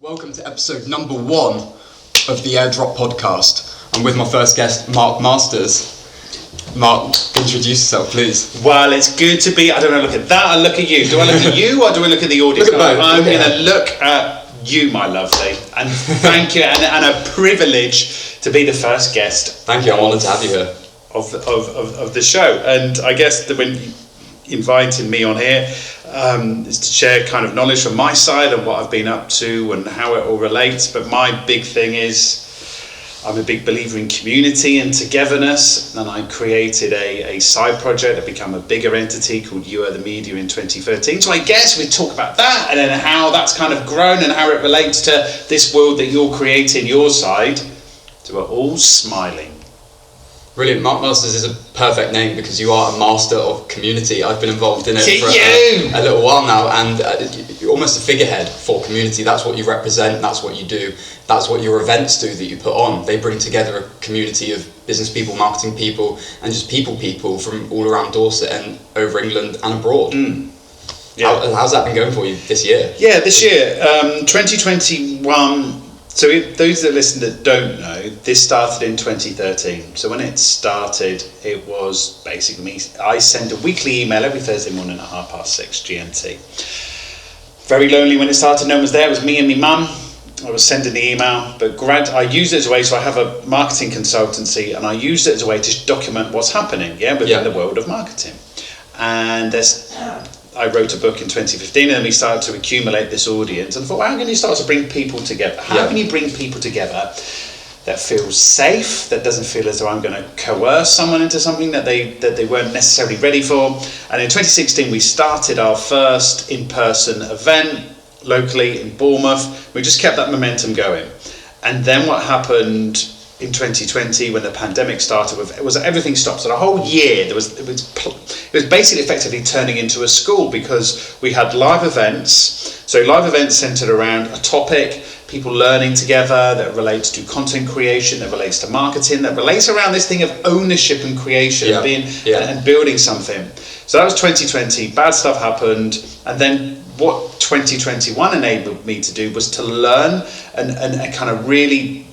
Welcome to episode number 1 of the Airdrop podcast. I'm with my first guest, Mark Masters. Mark, introduce yourself, please. Well, it's good to be. I don't know, look at that, I look at you. Do I look at you or do I look at the audience? Look at both. I'm going to look at you, my lovely. And thank you, and a privilege to be the first guest. Thank you, I'm honoured to have you here. Of the show. And I guess that when you invited me on here, is to share kind of knowledge from my side and what I've been up to and how it all relates. But my big thing is I'm a big believer in community and togetherness, and I created a side project that became a bigger entity called You Are The Media in 2013. So I guess we talk about that and then how that's kind of grown and how it relates to this world that you're creating your side. So we're all smiling. Brilliant. Mark Masters is a perfect name because you are a master of community. I've been involved in it for a little while now, and you're almost a figurehead for community. That's what you represent, that's what you do, that's what your events do that you put on. They bring together a community of business people, marketing people, and just people from all around Dorset and over England and abroad. Yeah. How's that been going for you this year? Yeah, this year, 2021. So those that listen that don't know, this started in 2013. So when it started, it was basically me. I send a weekly email every Thursday morning at 6:30 GMT. Very lonely when it started. No one was there. It was me and my mum. I was sending the email, but I used it as a way. So I have a marketing consultancy, and I used it as a way to document what's happening, within the world of marketing. And I wrote a book in 2015, and then we started to accumulate this audience and thought, well, how can you start to bring people together? How can you bring people together that feels safe, that doesn't feel as though I'm going to coerce someone into something that they weren't necessarily ready for? And in 2016, we started our first in-person event locally in Bournemouth. We just kept that momentum going. And then what happened in 2020, when the pandemic started, it was everything stopped. So the whole year, it was basically effectively turning into a school, because we had live events. So live events centered around a topic, people learning together, that relates to content creation, that relates to marketing, that relates around this thing of ownership and creation, and building something. So that was 2020. Bad stuff happened, and then what 2021 enabled me to do was to learn and kind of really.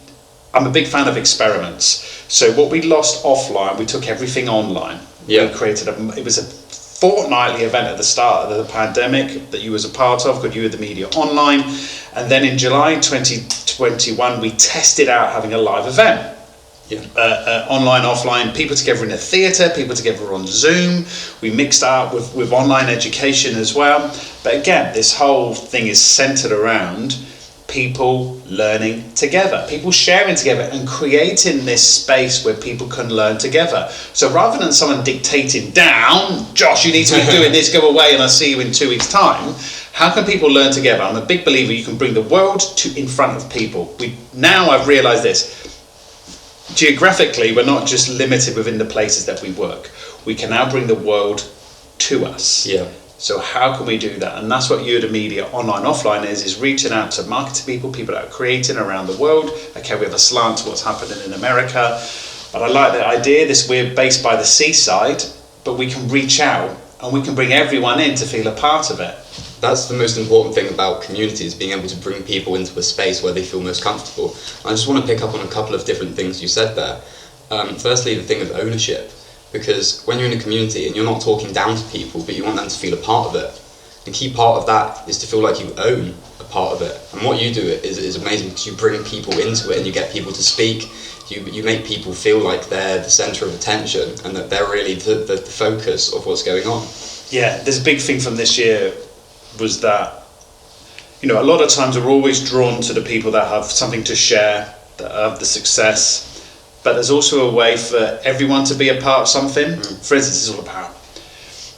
I'm a big fan of experiments. So what we lost offline, we took everything online. We created it was a fortnightly event at the start of the pandemic that you was a part of, called You Are The Media Online. And then in July 2021, we tested out having a live event. Online, offline, people together in a theatre, people together on Zoom. We mixed that with online education as well. But again, this whole thing is centered around people learning together, people sharing together and creating this space where people can learn together. So rather than someone dictating down, Josh, you need to be doing this, go away and I'll see you in 2 weeks' time, how can people learn together? I'm a big believer you can bring the world in front of people. Now I've realised this. Geographically, we're not just limited within the places that we work. We can now bring the world to us. So how can we do that? And that's what You Are The Media Online Offline is reaching out to marketing people that are creating around the world. Okay, we have a slant to what's happening in America, but I like the idea, we're based by the seaside, but we can reach out and we can bring everyone in to feel a part of it. That's the most important thing about community, is being able to bring people into a space where they feel most comfortable. I just want to pick up on a couple of different things you said there. Firstly, the thing of ownership. Because when you're in a community and you're not talking down to people, but you want them to feel a part of it, the key part of that is to feel like you own a part of it. And what you do is amazing, because you bring people into it and you get people to speak. You make people feel like they're the centre of attention and that they're really the focus of what's going on. Yeah, there's a big thing from this year was that, a lot of times we're always drawn to the people that have something to share, that have the success. But there's also a way for everyone to be a part of something. For instance, it's all about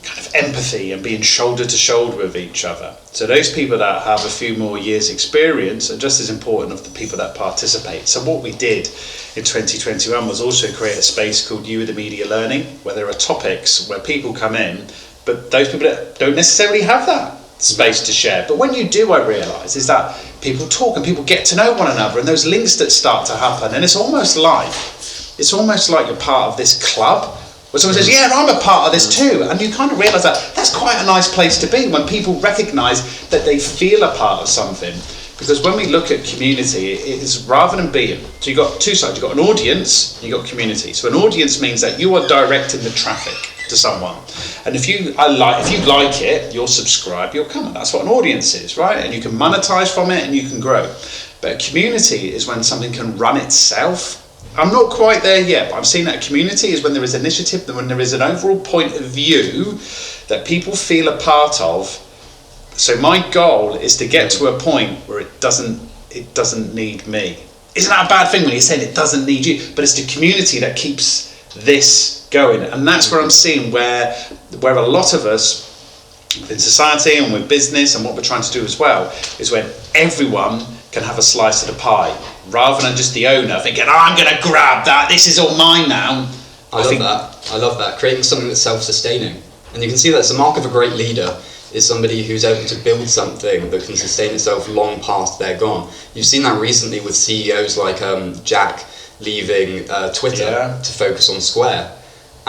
kind of empathy and being shoulder to shoulder with each other. So those people that have a few more years experience are just as important as the people that participate. So what we did in 2021 was also create a space called You Are The Media Learning, where there are topics where people come in, but those people that don't necessarily have that space to share. But when you do, I realise, is that people talk and people get to know one another, and those links that start to happen, and it's almost like you're part of this club where someone says, yeah, I'm a part of this too, and you kind of realise that that's quite a nice place to be, when people recognise that they feel a part of something. Because when we look at community, it is rather than being, so you've got two sides, you've got an audience, and you've got community. So an audience means that you are directing the traffic to someone. And if you like it, you'll subscribe, you'll come. That's what an audience is, right? And you can monetize from it and you can grow. But a community is when something can run itself. I'm not quite there yet, but I'm seeing that a community is when there is initiative, when there is an overall point of view that people feel a part of. So my goal is to get to a point where it doesn't need me. Isn't that a bad thing when you're saying it doesn't need you? But it's the community that keeps this going. And that's where I'm seeing where a lot of us in society and with business and what we're trying to do as well is when everyone can have a slice of the pie rather than just the owner thinking, oh, I'm going to grab that, this is all mine now. I love that. Creating something that's self-sustaining. And you can see that's the mark of a great leader is somebody who's able to build something that can sustain itself long past they're gone. You've seen that recently with CEOs like Jack leaving Twitter to focus on Square,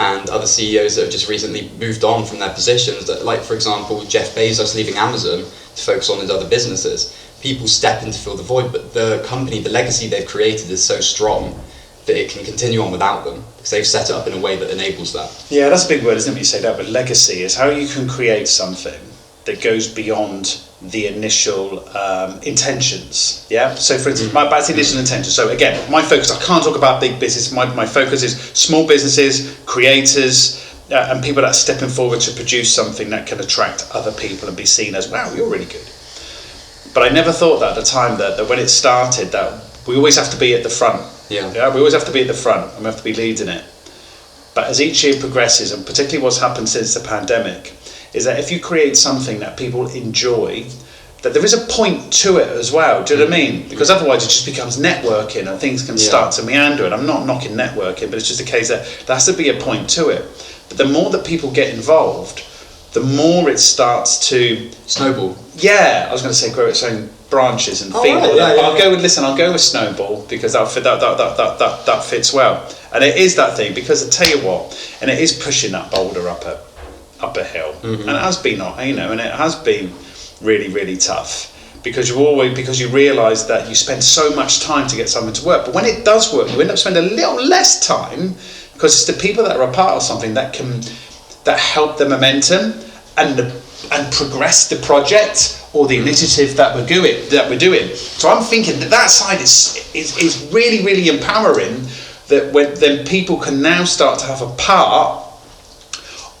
and other CEOs that have just recently moved on from their positions, that, like for example Jeff Bezos leaving Amazon to focus on his other businesses. People step in to fill the void, but the company, the legacy they've created is so strong that it can continue on without them, because they've set it up in a way that enables that. Yeah, that's a big word, isn't it, when you say that, but legacy is how you can create something that goes beyond the initial intentions. Yeah. So, for instance, back to the initial intention. So again, my focus. I can't talk about big business. My focus is small businesses, creators, and people that are stepping forward to produce something that can attract other people and be seen as, wow, you're really good. But I never thought that at the time that when it started that we always have to be at the front. Yeah. We always have to be at the front and we have to be leading it. But as each year progresses, and particularly what's happened since the pandemic, is that if you create something that people enjoy, that there is a point to it as well. Do you know what I mean? Because otherwise it just becomes networking and things can start to meander. And I'm not knocking networking, but it's just a case that there has to be a point to it. But the more that people get involved, the more it starts to snowball. Yeah, I was going to say grow its own branches and feed it. I'll go with snowball because that fits well. And it is that thing, because I tell you what, and it is pushing that boulder up a hill, and it has been, and it has been really, really tough because you realise that you spend so much time to get something to work, but when it does work, you end up spending a little less time because it's the people that are a part of something that help the momentum and progress the project or the initiative that we're doing. So I'm thinking that side is really, really empowering. That then people can now start to have a part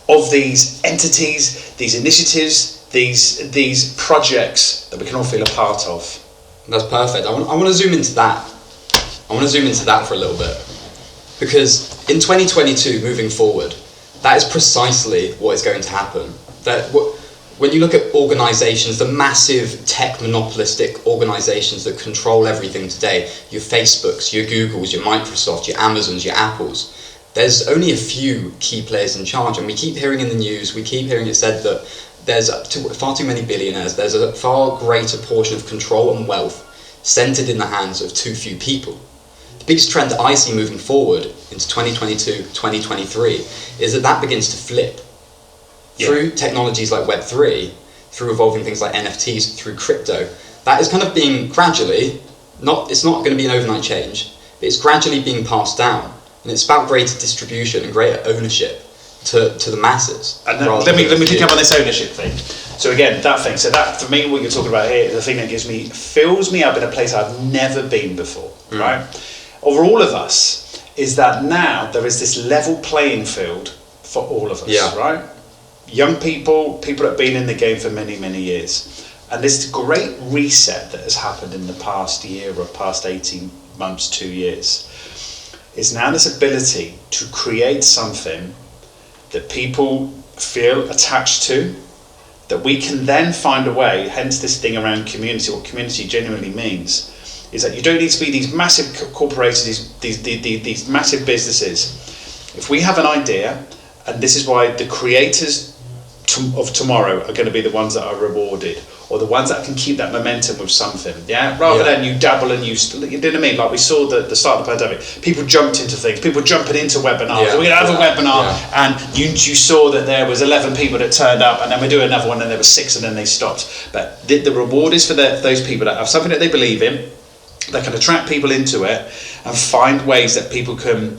of these entities, these initiatives, these projects that we can all feel a part of. That's perfect. I want to zoom into that. I want to zoom into that for a little bit, because in 2022, moving forward, that is precisely what is going to happen. When you look at organisations, the massive tech monopolistic organisations that control everything today, your Facebooks, your Googles, your Microsofts, your Amazons, your Apples, there's only a few key players in charge, and we keep hearing in the news, we keep hearing it said that there's far too many billionaires, there's a far greater portion of control and wealth centred in the hands of too few people. The biggest trend that I see moving forward into 2022, 2023 is that begins to flip. Through technologies like Web3, through evolving things like NFTs, through crypto, that is kind of being gradually, it's not going to be an overnight change, but it's gradually being passed down. And it's about greater distribution and greater ownership to the masses. And let me pick up on this ownership thing. So again, that thing. So that, for me, what you're talking about here is the thing that fills me up in a place I've never been before, right? Over all of us, is that now there is this level playing field for all of us, right? Young people that have been in the game for many, many years. And this great reset that has happened in the past year or past 18 months, 2 years, is now this ability to create something that people feel attached to, that we can then find a way, hence this thing around community, what community genuinely means, is that you don't need to be these massive corporations, these massive businesses. If we have an idea, and this is why the creators of tomorrow are going to be the ones that are rewarded, or the ones that can keep that momentum with something, rather than you dabble and you know what I mean? Like we saw the start of the pandemic, people jumped into things, people jumping into webinars. We're going to have a webinar, and you saw that there was 11 people that turned up, and then we do another one, and there were 6, and then they stopped. But the reward is for those people that have something that they believe in, that can attract people into it, and find ways that people can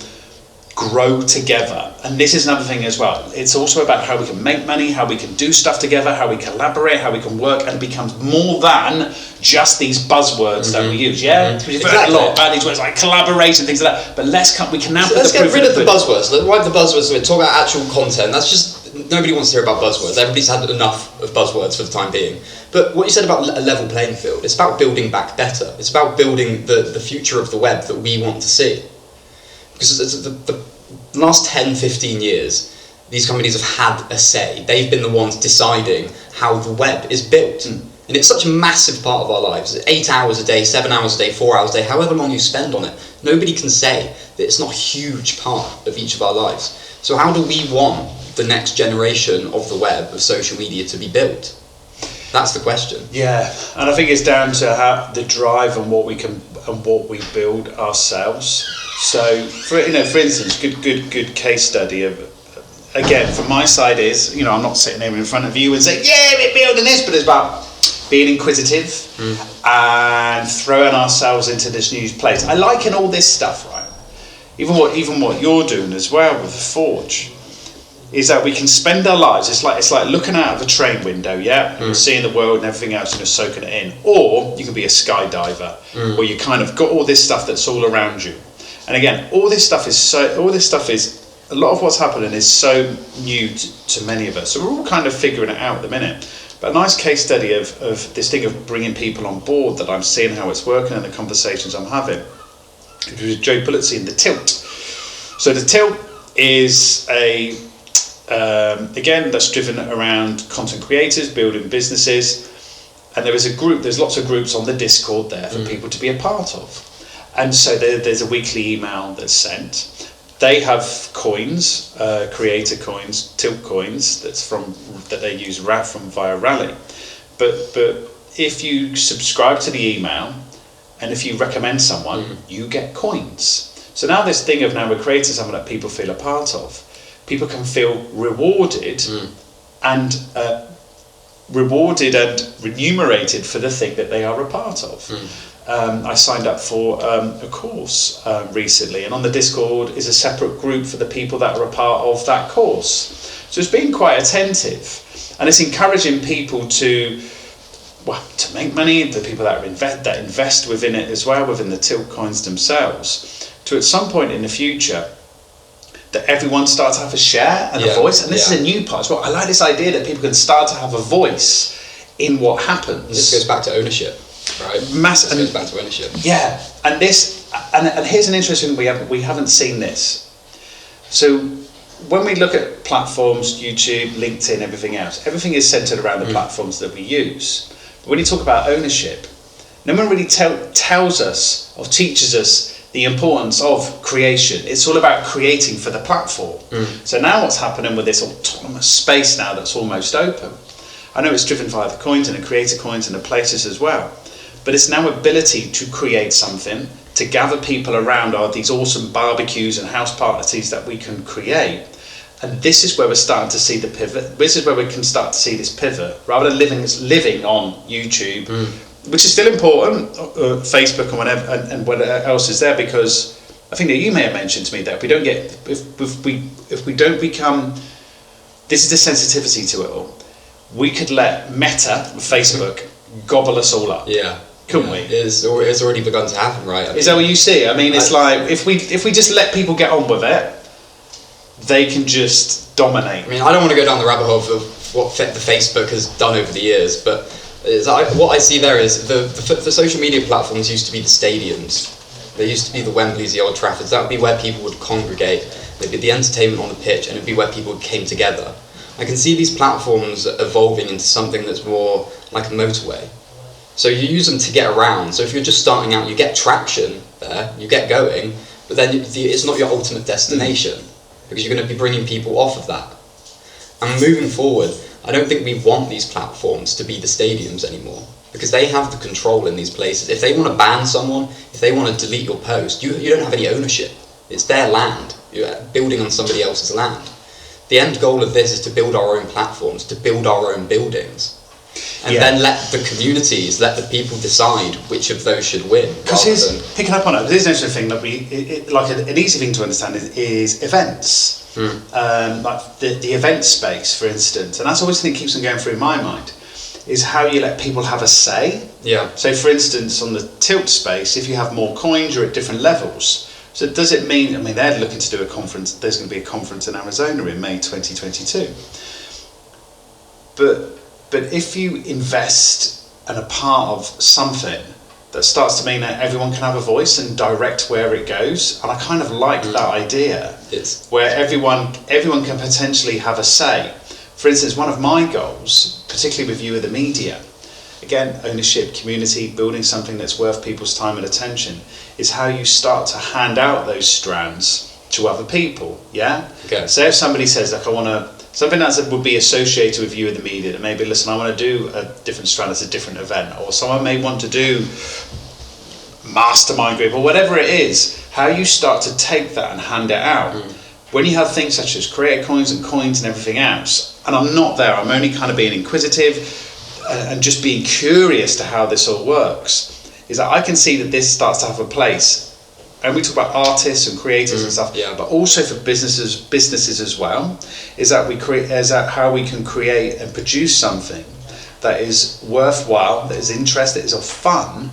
grow together. And this is another thing as well. It's also about how we can make money, how we can do stuff together, how we collaborate, how we can work, and it becomes more than just these buzzwords that we use. We've heard a lot about these words like collaborate and things like that. But we can now let's get rid of the buzzwords. Let's wipe the buzzwords away. Talk about actual content. That's just, nobody wants to hear about buzzwords. Everybody's had enough of buzzwords for the time being. But what you said about a level playing field, it's about building back better. It's about building the future of the web that we want to see. Because the last 10, 15 years, these companies have had a say. They've been the ones deciding how the web is built. And it's such a massive part of our lives. 8 hours a day, 7 hours a day, 4 hours a day, however long you spend on it. Nobody can say that it's not a huge part of each of our lives. So how do we want the next generation of the web, of social media, to be built? That's the question. Yeah, and I think it's down to how the drive and what we build ourselves. So, for instance, good case study of, again, from my side is, I'm not sitting here in front of you and saying, yeah, we're building this, but it's about being inquisitive and throwing ourselves into this new place. I liken all this stuff, right? Even what you're doing as well with the Forge, is that we can spend our lives, it's like looking out of a train window, and seeing the world and everything else and just soaking it in. Or you can be a skydiver, where you kind of got all this stuff that's all around you. And again, a lot of what's happening is so new to many of us. So we're all kind of figuring it out at the minute. But a nice case study of this thing of bringing people on board, that I'm seeing how it's working and the conversations I'm having, it was Joe Pulizzi in the Tilt. So the Tilt is again, that's driven around content creators, building businesses. And there's lots of groups on the Discord there for people to be a part of. And so there's a weekly email that's sent. They have coins, creator coins, Tilt coins, that they use via Rally. But if you subscribe to the email, and if you recommend someone, you get coins. So now this thing of we're creating something that people feel a part of. People can feel rewarded and remunerated for the thing that they are a part of. I signed up for a course recently, and on the Discord is a separate group for the people that are a part of that course. So it's been quite attentive, and it's encouraging people to make money, the people that invest within it as well, within the Tilt coins themselves, to at some point in the future that everyone starts to have a share and a voice. And this is a new part as well. I like this idea that people can start to have a voice in what happens. This goes back to ownership, right? This goes back to ownership. Yeah, and here's an interesting, we haven't seen this. So when we look at platforms, YouTube, LinkedIn, everything else, everything is centered around the platforms that we use. But when you talk about ownership, no one really tells us or teaches us the importance of creation. It's all about creating for the platform. So now what's happening with this autonomous space now that's almost open? I know it's driven via the coins and the creator coins and the places as well, but it's now ability to create something, to gather people around these awesome barbecues and house parties that we can create. And this is where we're starting to see the pivot. This is where we can start to see this pivot, rather than living on YouTube, which is still important, Facebook and whatever, and what else is there, because I think that you may have mentioned to me that if we don't become, this is the sensitivity to it all, we could let Meta, Facebook, gobble us all up. Yeah. Couldn't we? It's already begun to happen, right? Is that what you see? I mean, it's like, if we just let people get on with it, they can just dominate. I mean, I don't want to go down the rabbit hole of what the Facebook has done over the years, but what I see there is the social media platforms used to be the stadiums. They used to be the Wembleys, the Old Traffords. That would be where people would congregate. There'd be the entertainment on the pitch, and it'd be where people came together. I can see these platforms evolving into something that's more like a motorway. So you use them to get around. So if you're just starting out, you get traction there, you get going, but then it's not your ultimate destination, because you're going to be bringing people off of that. And moving forward, I don't think we want these platforms to be the stadiums anymore, because they have the control in these places. If they want to ban someone, if they want to delete your post, you don't have any ownership. It's their land. You're building on somebody else's land. The end goal of this is to build our own platforms, to build our own buildings. And then let the communities, let the people decide which of those should win. Because picking up on it, there's an interesting thing that like an easy thing to understand is events. Like the event space, for instance, and that's always the thing that keeps on going through my mind, is how you let people have a say. Yeah. So, for instance, on the tilt space, if you have more coins, you're at different levels. So does it mean, they're looking to do a conference, there's going to be a conference in Arizona in May 2022. But if you invest and are part of something, that starts to mean that everyone can have a voice and direct where it goes. And I kind of like that idea, where everyone can potentially have a say. For instance, one of my goals, particularly with you with the media, again, ownership, community, building something that's worth people's time and attention, is how you start to hand out those strands to other people, yeah? Okay. So if somebody says, like, I want to, something that would be associated with you in the media, that maybe, listen, I want to do a different strand as a different event, or someone may want to do mastermind group, or whatever it is, how you start to take that and hand it out. When you have things such as creator coins and everything else, and I'm not there, I'm only kind of being inquisitive and just being curious to how this all works, is that I can see that this starts to have a place. And we talk about artists and creators and stuff, but also for businesses as well, is that how we can create and produce something that is worthwhile, that is interesting, that is of fun,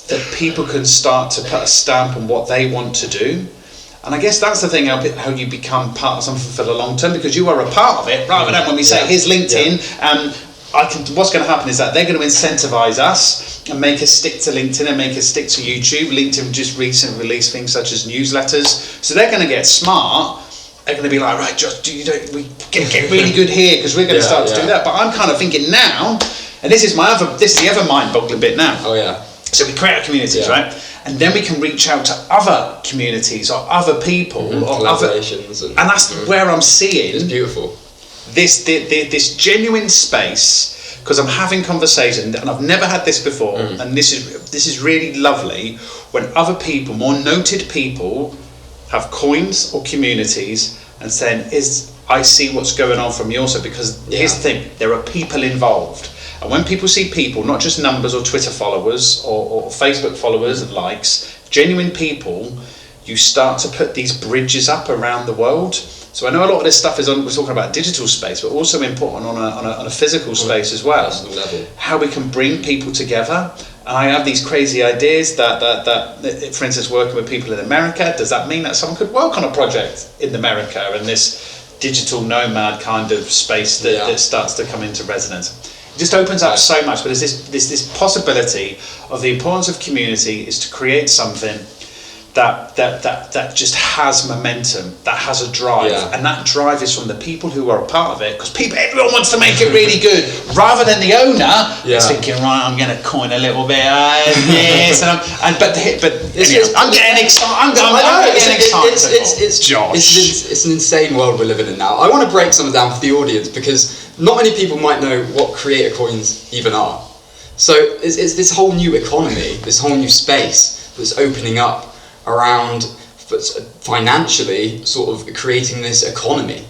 that people can start to put a stamp on what they want to do. And I guess that's the thing, how you become part of something for the long term, because you are a part of it, rather than when we say, here's LinkedIn, what's going to happen is that they're going to incentivize us and make us stick to LinkedIn and make us stick to YouTube. LinkedIn just recently released things such as newsletters, so they're going to get smart. They're going to be like, right, just we get really good here, because we're going to start to do that. But I'm kind of thinking now, and this is the other mind-boggling bit now. Oh yeah. So we create our communities, right? And then we can reach out to other communities or other people or collaborations, and that's where I'm seeing. It's beautiful. This genuine space, because I'm having conversations, and I've never had this before, and this is really lovely when other people, more noted people, have coins or communities and saying, I see what's going on from your side, because here's the thing, there are people involved. And when people see people, not just numbers or Twitter followers or Facebook followers and likes, genuine people, you start to put these bridges up around the world. So I know a lot of this stuff we're talking about digital space, but also important on a physical space as well. Level. How we can bring people together. And I have these crazy ideas that, for instance, working with people in America, does that mean that someone could work on a project in America and this digital nomad kind of space that starts to come into resonance? It just opens up so much, but there's this possibility of the importance of community is to create something that just has momentum, that has a drive, and that drive is from the people who are a part of it, because everyone wants to make it really good, rather than the owner is thinking, right, I'm going to coin a little bit, yes, I'm getting excited. It's an insane world we're living in now. I want to break some of down for the audience, because not many people might know what creator coins even are. So it's this whole new economy, this whole new space that's opening up around financially sort of creating this economy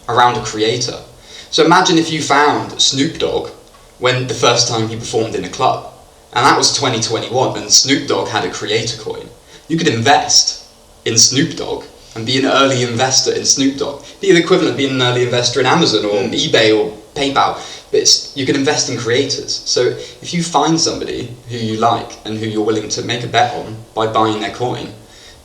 around a creator. So imagine if you found Snoop Dogg when the first time he performed in a club, and that was 2021, and Snoop Dogg had a creator coin. You could invest in Snoop Dogg and be an early investor in Snoop Dogg. Be the equivalent of being an early investor in Amazon or eBay or PayPal. But you can invest in creators. So if you find somebody who you like and who you're willing to make a bet on by buying their coin,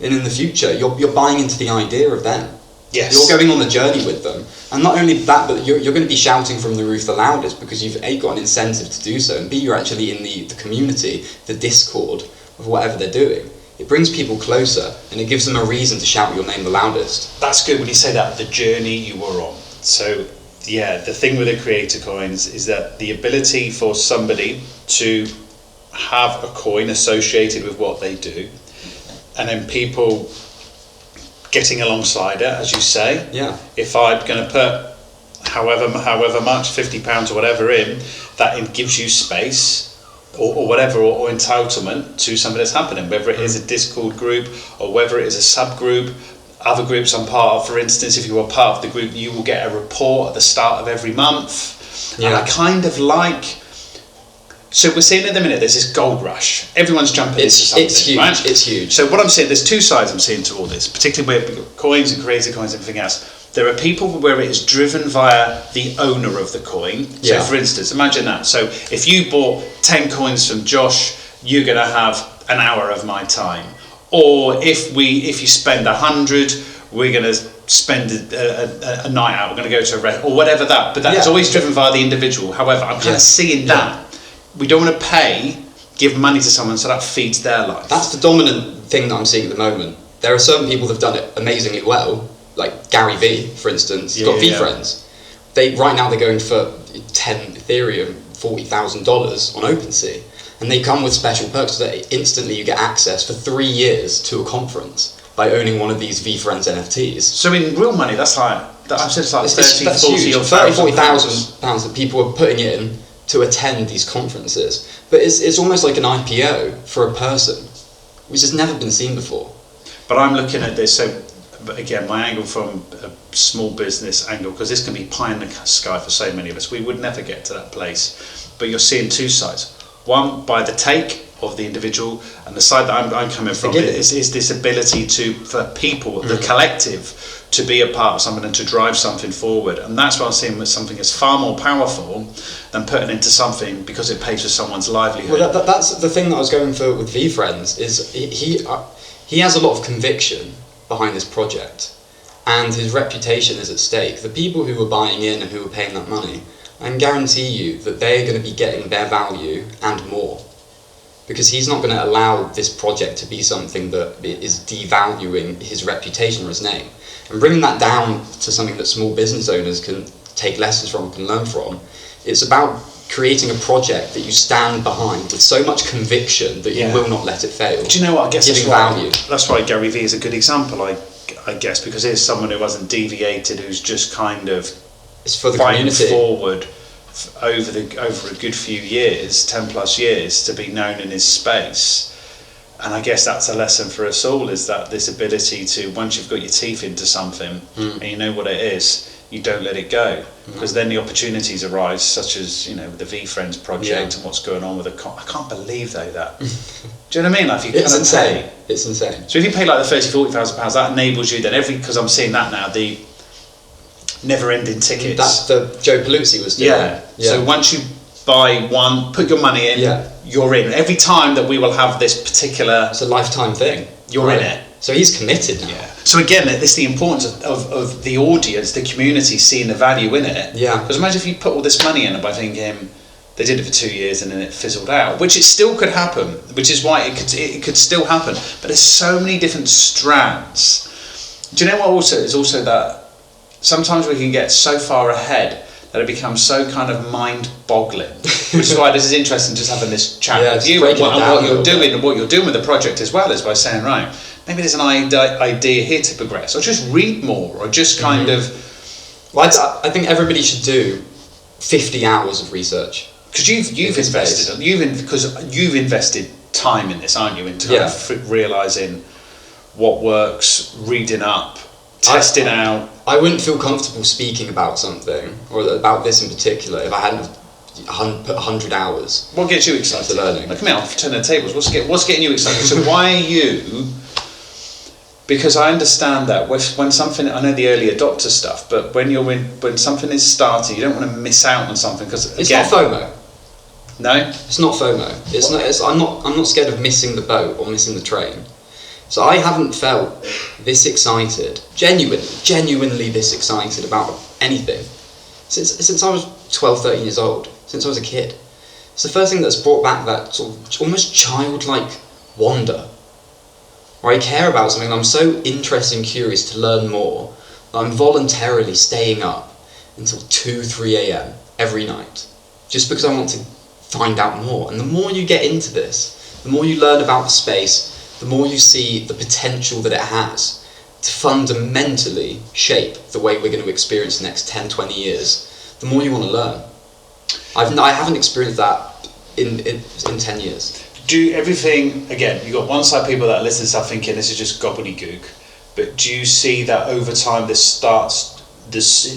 then in the future you're buying into the idea of them. Yes. You're going on a journey with them. And not only that, but you're going to be shouting from the roof the loudest, because you've A, got an incentive to do so, and B, you're actually in the community, the Discord of whatever they're doing. It brings people closer, and it gives them a reason to shout your name the loudest. That's good when you say that, the journey you were on. So the thing with the creator coins is that the ability for somebody to have a coin associated with what they do, and then people getting alongside it, as you say. Yeah. If I'm going to put however much, £50 or whatever in, that it gives you space or whatever, or entitlement to something that's happening, whether it is a Discord group or whether it is a subgroup. Other groups I'm part of, for instance, if you are part of the group, you will get a report at the start of every month. And I kind of like, so we're seeing at the minute there's this gold rush. Everyone's jumping into something. It's huge. Right? It's huge. So what I'm saying, there's two sides I'm seeing to all this, particularly with coins and creator coins and everything else. There are people where it is driven via the owner of the coin. So for instance, imagine that. So if you bought 10 coins from Josh, you're going to have an hour of my time. Or if you spend 100, we're going to spend a night out. We're going to go to a restaurant or whatever that. But that's always driven via the individual. However, I'm kind of seeing that we don't want to give money to someone so that feeds their life. That's the dominant thing that I'm seeing at the moment. There are certain people that have done it amazingly well, like Gary Vee, for instance. He's got VeeFriends. Right now they're going for 10 Ethereum, $40,000 on OpenSea. And they come with special perks that instantly you get access for 3 years to a conference by owning one of these VeeFriends NFTs. So in real money, that's like, I've said it's like that's 30, 40 huge. or £40,000 that people are putting in to attend these conferences. But it's almost like an IPO for a person, which has never been seen before. But I'm looking at this, so but again, my angle from a small business angle, because this can be pie in the sky for so many of us, we would never get to that place. But you're seeing two sides. One, by the take of the individual, and the side that I'm coming from is this ability for people, the collective, to be a part of something and to drive something forward. And that's what I'm seeing with something that's far more powerful than putting into something because it pays for someone's livelihood. Well, that's the thing that I was going for with VeeFriends, is he has a lot of conviction behind this project, and his reputation is at stake. The people who are buying in and who are paying that money, I can guarantee you that they're going to be getting their value and more, because he's not going to allow this project to be something that is devaluing his reputation or his name. And bringing that down to something that small business owners can take lessons from, can learn from, it's about creating a project that you stand behind with so much conviction that you will not let it fail. Do you know what? I guess giving value. That's why Gary Vee is a good example, I guess, because here's someone who hasn't deviated, who's just kind of it's for the fighting community forward over a good few years, 10 plus years, to be known in his space. And I guess that's a lesson for us all, is that this ability to, once you've got your teeth into something and you know what it is, you don't let it go, because then the opportunities arise, such as, you know, the VeeFriends project and what's going on with I can't believe though that. Do you know what I mean? Like, it's insane. It's insane. So if you pay like the £30,000-40,000, that enables you then because I'm seeing that now, the never-ending tickets. That's the Joe Paluzzi was doing. Yeah. So once you buy one, put your money in, you're in. Every time that we will have this particular, it's a lifetime thing. You're in it. So he's committed now. Yeah. So again, this is the importance of the audience, the community seeing the value in it. Yeah. Because imagine if you put all this money in it by thinking they did it for 2 years and then it fizzled out, which it still could happen, which is why it could still happen. But there's so many different strands. Do you know what also is also that sometimes we can get so far ahead that it becomes so kind of mind-boggling, which is why this is interesting, just having this chat with you and what you're doing and what you're doing with the project as well, is by saying, right, maybe there's an idea here to progress, or just read more, or just kind of. Well, I think everybody should do 50 hours of research, because you've invested time in this, aren't you, into kind of realizing what works, reading up, testing out. I wouldn't feel comfortable speaking about something, or about this in particular, if I hadn't put 100 hours. What gets you excited? Learning. Look at me, I'll turn the tables. What's getting you excited? So why are you? Because I understand that when something, I know the early adopter stuff, but when something is starting, you don't want to miss out on something, because it's not FOMO. No, it's not FOMO. I'm not scared of missing the boat or missing the train. So I haven't felt this excited, genuinely this excited about anything since I was 12, 13 years old, since I was a kid. It's the first thing that's brought back that sort of almost childlike wonder, where I care about something and I'm so interested and curious to learn more that I'm voluntarily staying up until 2, 3 a.m. every night, just because I want to find out more. And the more you get into this, the more you learn about the space, the more you see the potential that it has. to fundamentally shape the way we're going to experience the next 10, 20 years, the more you want to learn. I haven't experienced that in 10 years. Do everything, again, you've got one side people that listen to stuff thinking this is just gobbledygook, but do you see that over time it's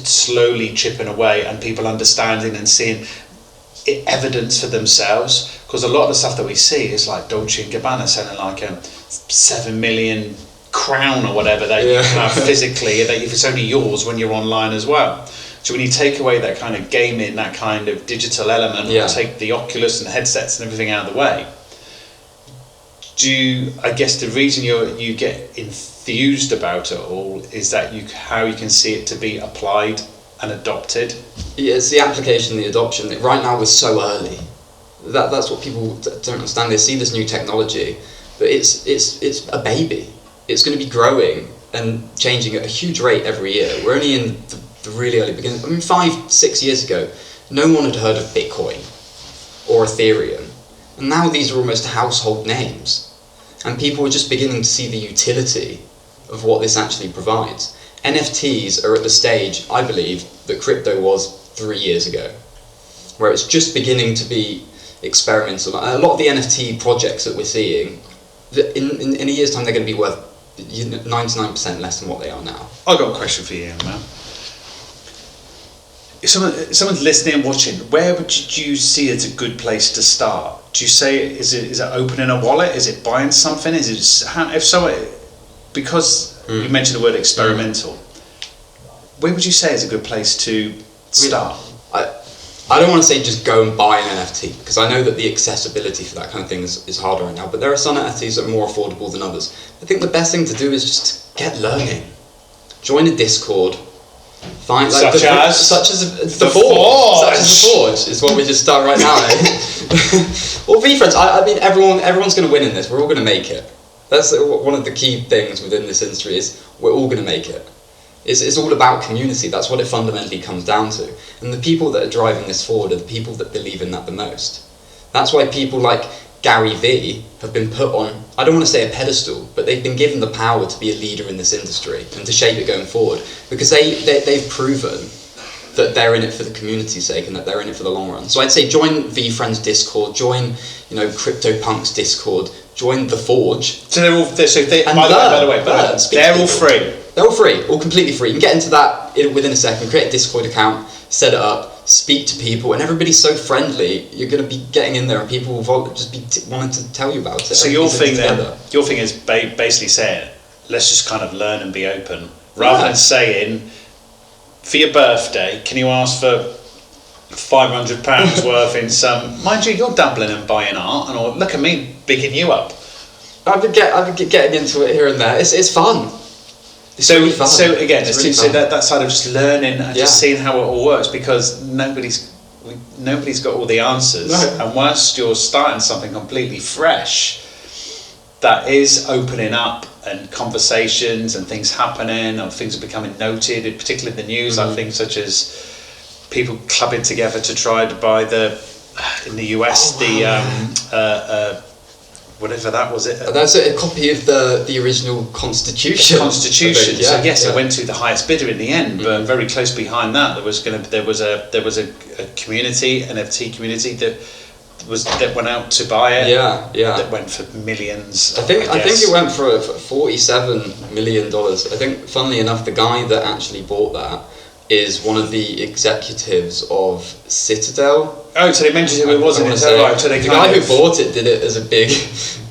slowly chipping away and people understanding and seeing evidence for themselves? Because a lot of the stuff that we see is like Dolce & Gabbana selling like a 7 million crown or whatever that you can have physically, that if it's only yours when you're online as well. So when you take away that kind of gaming, that kind of digital element, or take the Oculus and headsets and everything out of the way, I guess the reason you get enthused about it all is that how you can see it to be applied and adopted. Yeah, it's the application, the adoption. Right now we're so early. That's what people don't understand. They see this new technology, but it's a baby. It's going to be growing and changing at a huge rate every year. We're only in the really early beginnings. I mean, 5-6 years ago, no one had heard of Bitcoin or Ethereum. And now these are almost household names. And people are just beginning to see the utility of what this actually provides. NFTs are at the stage, I believe, that crypto was 3 years ago, where it's just beginning to be experimental. A lot of the NFT projects that we're seeing, in a year's time, they're going to be worth 99% less than what they are now. I've got a question for you, man. If someone's listening and watching, where would you see it's a good place to start? Do you say is it opening a wallet? Is it buying something? Is it because you mentioned the word experimental? Where would you say is a good place to start? I don't want to say just go and buy an NFT, because I know that the accessibility for that kind of thing is harder right now. But there are some NFTs that are more affordable than others. I think the best thing to do is just get learning. Join a Discord. Find such as the Forge is what we just start right now. Well, VeeFriends, I mean, everyone's going to win in this. We're all going to make it. That's one of the key things within this industry, is we're all going to make it. It's all about community. That's what it fundamentally comes down to. And the people that are driving this forward are the people that believe in that the most. That's why people like Gary Vee have been put on, I don't want to say a pedestal, but they've been given the power to be a leader in this industry and to shape it going forward, because they've proven that they're in it for the community's sake and that they're in it for the long run. So I'd say join VeeFriends Discord, join CryptoPunks Discord, join the Forge. So they're all by the way, they're all free. They're all free, all completely free. You can get into that within a second. Create a Discord account, set it up, speak to people, and everybody's so friendly. You're going to be getting in there, and people will just be wanting to tell you about it. So your thing is basically saying, let's just kind of learn and be open, rather than saying, for your birthday, can you ask for £500 worth in some? Mind you, you're dabbling and buying art, and all. Look at me bigging you up. I've been getting into it here and there. It's fun. It's really fun. So again, it's really so that side of just learning and just seeing how it all works, because nobody's got all the answers. No. And whilst you're starting something completely fresh, that is opening up and conversations and things happening, and things are becoming noted, particularly in the news, like things such as people clubbing together to try to buy in the US whatever that was it. That's a copy of the original Constitution. Constitution. So yes, it went to the highest bidder in the end, but very close behind that there was a community, NFT community that went out to buy it. Yeah. That went for millions. I think it went for $47 million. I think, funnily enough, the guy that actually bought that is one of the executives of Citadel. Oh, so they mentioned who it wasn't. Right, so the guy who bought it did it as a big.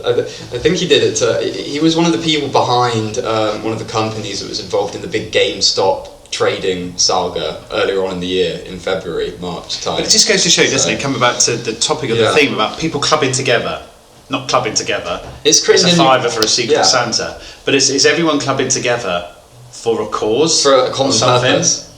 I think he did it. He was one of the people behind one of the companies that was involved in the big GameStop trading saga earlier on in the year, in February, March time. But it just goes to show, doesn't it? Coming back to the topic of the theme about people clubbing together. Not clubbing together. It's a fiver for a Secret Santa, but it's everyone clubbing together for a cause, for a common purpose.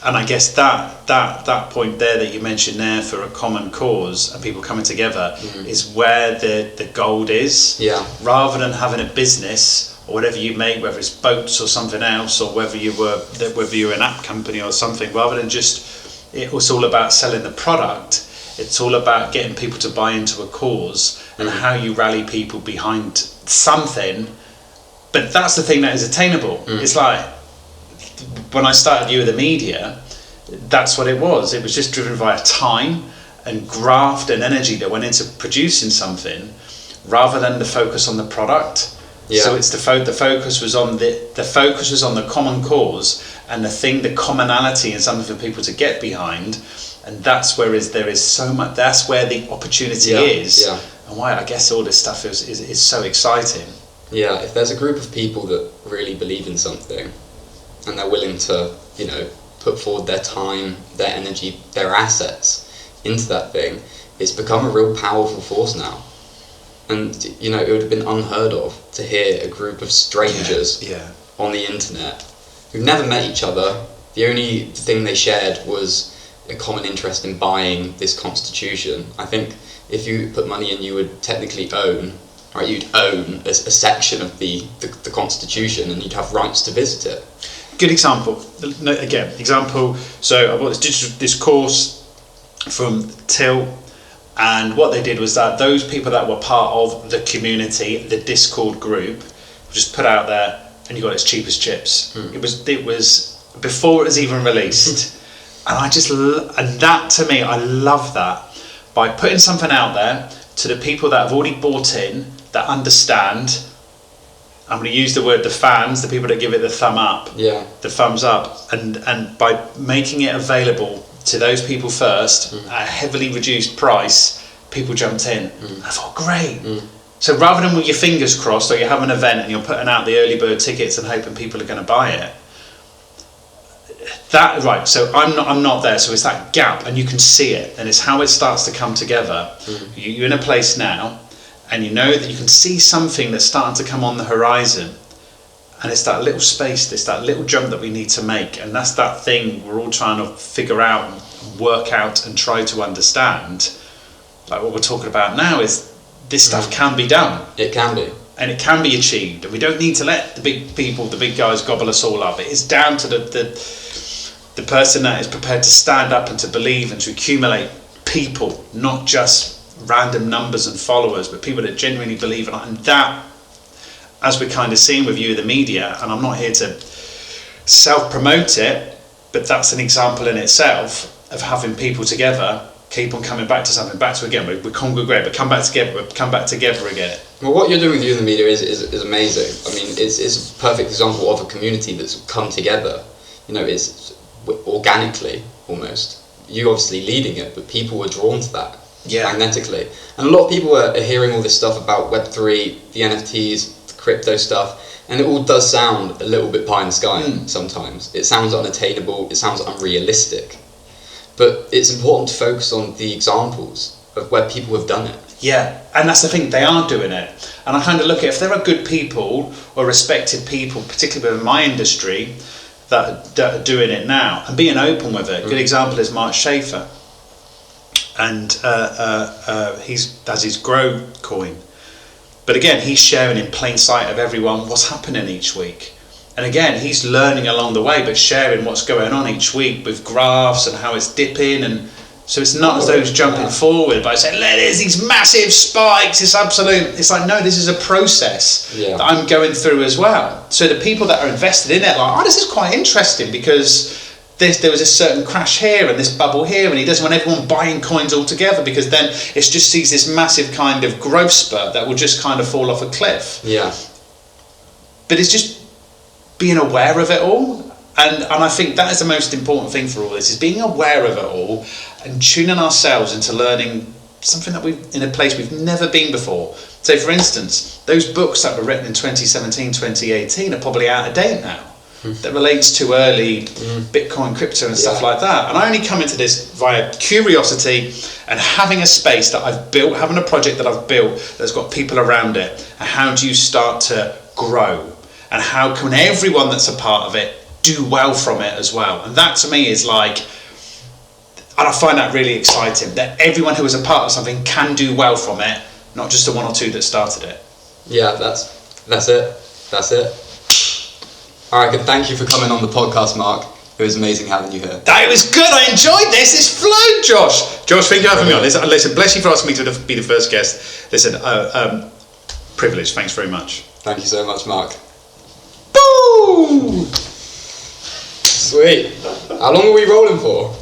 And I guess that point there that you mentioned there, for a common cause and people coming together, is where the gold is. Yeah. Rather than having a business or whatever you make, whether it's boats or something else, or whether you're an app company or something, rather than just it was all about selling the product. It's all about getting people to buy into a cause and how you rally people behind something But that's the thing that is attainable. It's like when I started You Are the Media, that's what it was. It was just driven via time and graft and energy that went into producing something, rather than the focus on the product. Yeah. So it's the focus was on the focus was on the common cause and the commonality, and something for people to get behind. And that's where there is so much. That's where the opportunity is, and why I guess all this stuff is so exciting. Yeah, if there's a group of people that really believe in something, and they're willing to, put forward their time, their energy, their assets into that thing, it's become a real powerful force now. And it would have been unheard of to hear a group of strangers on the internet who've never met each other. The only thing they shared was a common interest in buying this constitution. I think if you put money in, you would technically own, right? You'd own a section of the constitution, and you'd have rights to visit it. Good example. So I bought this course from Till, and what they did was that those people that were part of the community, the Discord group, just put out there, and you got it as cheap as chips. It was before it was even released. And that to me, I love that. By putting something out there to the people that have already bought in, that understand, I'm going to use the word the fans, the people that give it the thumb up, the thumbs up, and by making it available to those people first at a heavily reduced price, people jumped in. I thought, great. So rather than with your fingers crossed, or you have an event and you're putting out the early bird tickets and hoping people are going to buy it, so I'm not there, so it's that gap, and you can see it, and it's how it starts to come together. You're in a place now, and you know that you can see something that's starting to come on the horizon, and it's that little space, it's that little jump that we need to make, and that's that thing we're all trying to figure out and work out and try to understand. Like what we're talking about now is this stuff can be done. It can be. And it can be achieved, and we don't need to let the big people, the big guys, gobble us all up. It is down to the person that is prepared to stand up and to believe and to accumulate people, not just random numbers and followers, but people that genuinely believe in it. And that, as we're kind of seeing with You, the media, and I'm not here to self-promote it, but that's an example in itself of having people together, keep on coming back to something, back to again. We congregate, but come back together again. Well, what you're doing with You in the Media is amazing. I mean, it's a perfect example of a community that's come together. It's organically, almost. You obviously leading it, but people were drawn to that magnetically. And a lot of people are hearing all this stuff about Web3, the NFTs, the crypto stuff, and it all does sound a little bit pie in the sky sometimes. It sounds unattainable, it sounds unrealistic. But it's important to focus on the examples of where people have done it. Yeah, and that's the thing, they are doing it. And I kind of look at, if there are good people or respected people, particularly within my industry, that are doing it now and being open with it. A good example is Mark Schaefer, and he has his Grow coin, but again he's sharing in plain sight of everyone what's happening each week, and again he's learning along the way, but sharing what's going on each week with graphs and how it's dipping, and so it's not as though he's jumping forward by saying, there's these massive spikes, it's like, no, this is a process that I'm going through as well. So the people that are invested in it, like, this is quite interesting, because there was a certain crash here and this bubble here, and he doesn't want everyone buying coins all together, because then it just sees this massive kind of growth spurt that will just kind of fall off a cliff. Yeah. But it's just being aware of it all. And I think that is the most important thing for all this, is being aware of it all and tuning ourselves into learning something that in a place we've never been before. So for instance, those books that were written in 2017, 2018 are probably out of date now. That relates to early Bitcoin, crypto and stuff like that. And I only come into this via curiosity and having a space that I've built, having a project that I've built that's got people around it. And how do you start to grow? And how can everyone that's a part of it do well from it as well? And that to me is like, and I find that really exciting, that everyone who is a part of something can do well from it, not just the one or two that started it. Yeah, that's it. Alright, good. Thank you for coming on the podcast, Mark. It was amazing having you here. That was good. I enjoyed this. It's flowed, Josh. Josh, thank you for having me on. Listen, bless you for asking me to be the first guest. Listen, privilege. Thanks very much. Thank you so much, Mark. Woo! Sweet. How long are we rolling for?